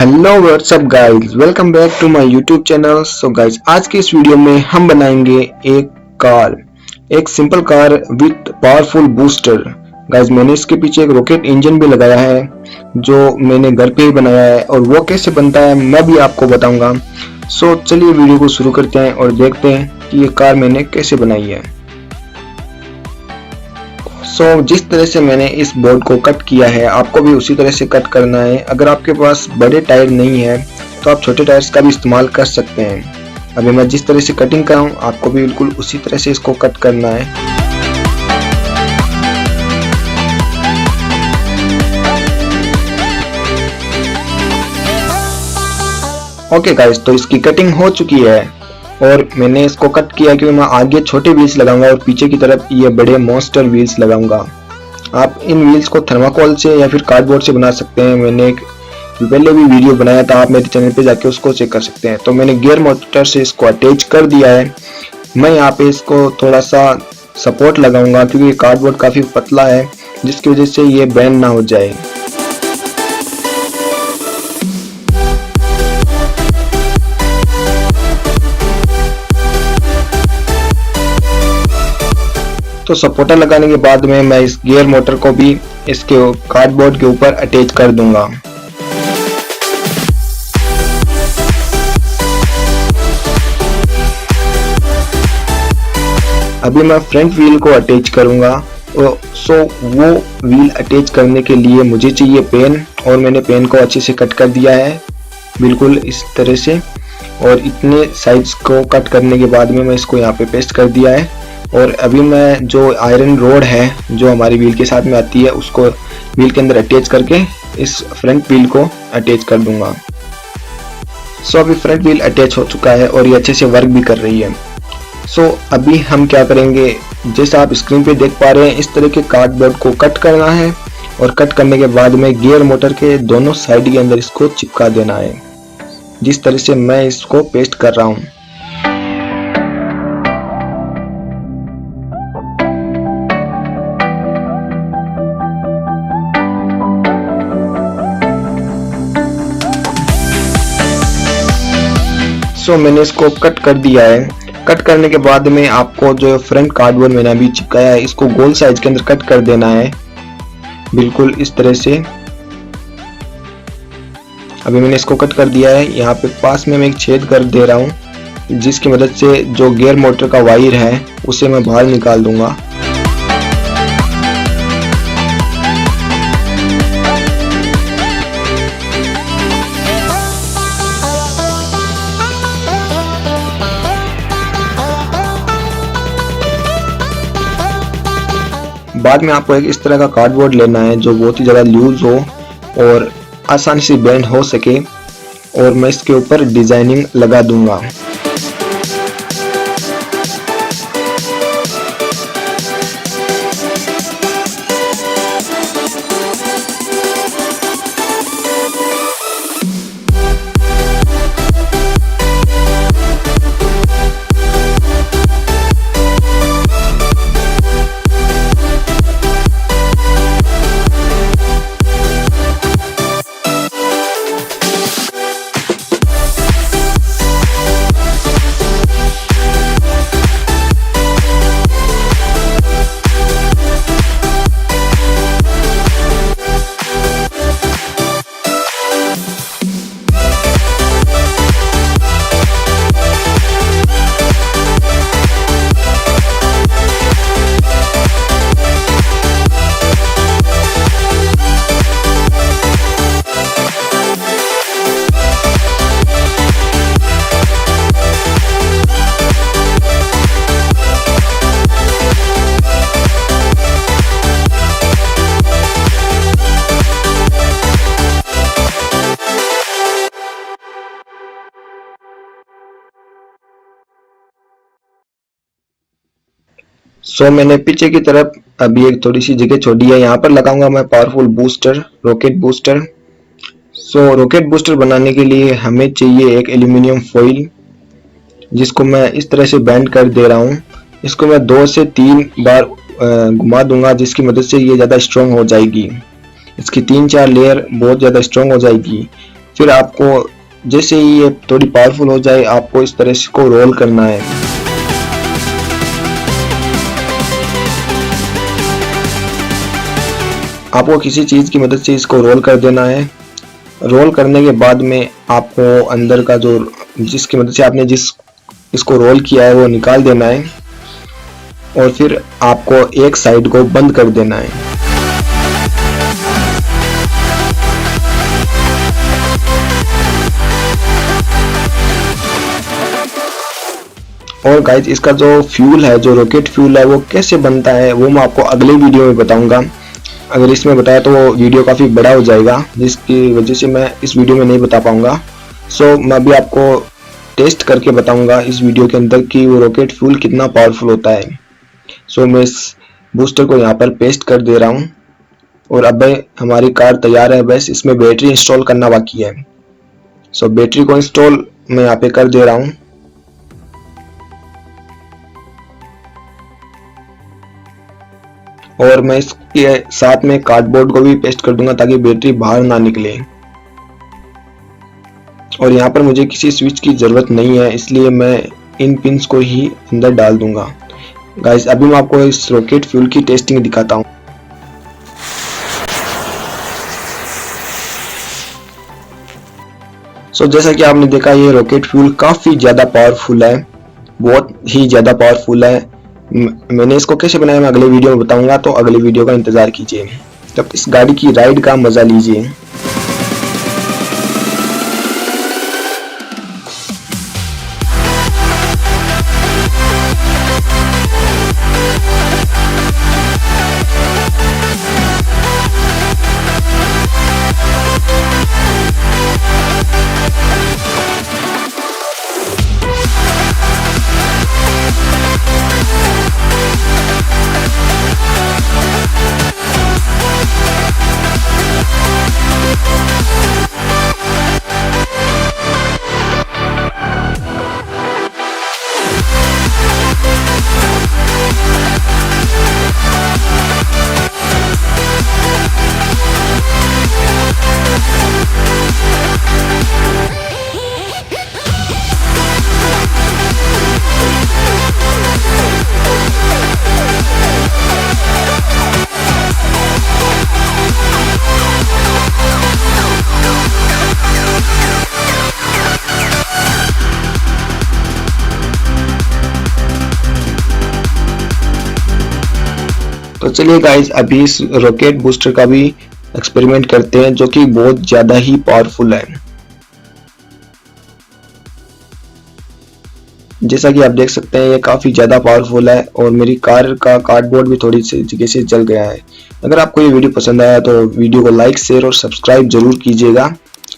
Hello what's up guys, welcome back to my YouTube channel. So guys, आज की इस video में हम बनाएंगे एक simple car with powerful booster. Guys, मैंने इसके पीछे एक रॉकेट इंजन भी लगाया है जो मैंने घर पे ही बनाया है, और वो कैसे बनता है मैं भी आपको बताऊंगा। सो चलिए वीडियो को शुरू करते हैं और देखते हैं कि ये कार मैंने कैसे बनाई है। जिस तरह से मैंने इस बोर्ड को कट किया है, आपको भी उसी तरह से कट करना है। अगर आपके पास बड़े टायर नहीं है तो आप छोटे टायर्स का भी इस्तेमाल कर सकते हैं। अभी मैं जिस तरह से कटिंग कर रहा हूँ, आपको भी बिल्कुल उसी तरह से इसको कट करना है। ओके गाइस, तो इसकी कटिंग हो चुकी है और मैंने इसको कट किया क्योंकि मैं आगे छोटे व्हील्स लगाऊंगा और पीछे की तरफ ये बड़े मॉन्स्टर व्हील्स लगाऊंगा। आप इन व्हील्स को थर्माकोल से या फिर कार्डबोर्ड से बना सकते हैं। मैंने एक पहले भी वीडियो बनाया था, आप मेरे चैनल पे जाके उसको चेक कर सकते हैं। तो मैंने गियर मोटर से इसको अटैच कर दिया है। मैं यहाँ पे इसको थोड़ा सा सपोर्ट लगाऊंगा क्योंकि कार्डबोर्ड काफ़ी पतला है, जिसकी वजह से ये बैंड ना हो जाए। तो सपोर्टर लगाने के बाद में मैं इस गियर मोटर को भी इसके कार्डबोर्ड के ऊपर अटैच कर दूंगा। अभी मैं फ्रंट व्हील को अटैच करूंगा। वो व्हील अटैच करने के लिए मुझे चाहिए पेन, और मैंने पेन को अच्छे से कट कर दिया है बिल्कुल इस तरह से। और इतने साइज को कट करने के बाद में मैं इसको यहाँ पे पेस्ट कर दिया है। और अभी मैं जो आयरन रोड है जो हमारी व्हील के साथ में आती है, उसको व्हील के अंदर अटैच करके इस फ्रंट व्हील को अटैच कर दूंगा। अभी फ्रंट व्हील अटैच हो चुका है और ये अच्छे से वर्क भी कर रही है। अभी हम क्या करेंगे, जैसा आप स्क्रीन पे देख पा रहे हैं, इस तरह के कार्डबोर्ड को कट करना है और कट करने के बाद में गियर मोटर के दोनों साइड के अंदर इसको चिपका देना है, जिस तरह से मैं इसको पेस्ट कर रहा हूँ। मैंने इसको कट कर दिया है। कट करने के बाद में आपको जो फ्रंट कार्डबोर्ड मैंने अभी चिपकाया है, इसको गोल साइज के अंदर कट कर देना है बिल्कुल इस तरह से। अभी मैंने इसको कट कर दिया है। यहाँ पे पास में मैं एक छेद कर दे रहा हूँ, जिसकी मदद से जो गियर मोटर का वायर है उसे मैं बाहर निकाल दूंगा। बाद में आपको एक इस तरह का कार्डबोर्ड लेना है जो बहुत ही ज़्यादा लूज हो और आसानी से बेंड हो सके, और मैं इसके ऊपर डिजाइनिंग लगा दूंगा। मैंने पीछे की तरफ अभी एक थोड़ी सी जगह छोड़ी है, यहाँ पर लगाऊंगा मैं powerful booster, rocket booster. Rocket booster बनाने के लिए हमें चाहिए एक एल्यूमिनियम फॉइल, जिसको मैं इस तरह से बेंड कर दे रहा हूँ। इसको मैं 2 से 3 बार घुमा दूंगा, जिसकी मदद से ये ज़्यादा स्ट्रॉन्ग हो जाएगी। इसकी 3-4 लेयर बहुत ज़्यादा स्ट्रॉन्ग हो जाएगी। फिर आपको जैसे ही ये थोड़ी पावरफुल हो जाए आपको इस तरह से इसको रोल करना है। आपको किसी चीज़ की मदद से इसको रोल कर देना है। रोल करने के बाद में आपको अंदर का जो जिसकी मदद से आपने इसको रोल किया है वो निकाल देना है और फिर आपको एक साइड को बंद कर देना है। और गाइज इसका जो फ्यूल है, जो रॉकेट फ्यूल है, वो कैसे बनता है वो मैं आपको अगले वीडियो में बताऊंगा। अगर इसमें बताया तो वो वीडियो काफ़ी बड़ा हो जाएगा, जिसकी वजह से मैं इस वीडियो में नहीं बता पाऊंगा। सो मैं अभी आपको टेस्ट करके बताऊंगा इस वीडियो के अंदर कि वो रॉकेट फ्यूल कितना पावरफुल होता है। सो मैं इस बूस्टर को यहाँ पर पेस्ट कर दे रहा हूँ और अब हमारी कार तैयार है, बस इसमें बैटरी इंस्टॉल करना बाकी है। सो बैटरी को इंस्टॉल मैं यहाँ पे कर दे रहा हूँ। और मैं इसके साथ में कार्डबोर्ड को भी पेस्ट कर दूंगा ताकि बैटरी बाहर ना निकले। और यहाँ पर मुझे किसी स्विच की ज़रूरत नहीं है, इसलिए मैं इन पिंस को ही अंदर डाल दूंगा। गाइस अभी मैं आपको इस रॉकेट फ्यूल की टेस्टिंग दिखाता हूँ। सो जैसा कि आपने देखा ये रॉकेट फ्यूल काफ़ी ज़्यादा पावरफुल है, बहुत ही ज़्यादा पावरफुल है। मैंने इसको कैसे बनाया मैं अगले वीडियो में बताऊंगा, तो अगले वीडियो का इंतज़ार कीजिए। तब इस गाड़ी की राइड का मज़ा लीजिए। तो चलिए गाइज अभी इस रॉकेट बूस्टर का भी एक्सपेरिमेंट करते हैं, जो कि बहुत ज़्यादा ही पावरफुल है। जैसा कि आप देख सकते हैं ये काफ़ी ज़्यादा पावरफुल है और मेरी कार का कार्डबोर्ड भी थोड़ी सी जगह से जल गया है। अगर आपको ये वीडियो पसंद आया तो वीडियो को लाइक, शेयर और सब्सक्राइब जरूर कीजिएगा।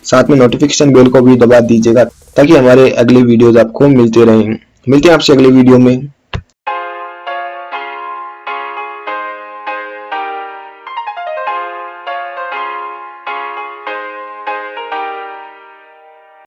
साथ में नोटिफिकेशन बेल को भी दबा दीजिएगा ताकि हमारे अगले वीडियोज आपको मिलते रहें। मिलते हैं आपसे अगले वीडियो में।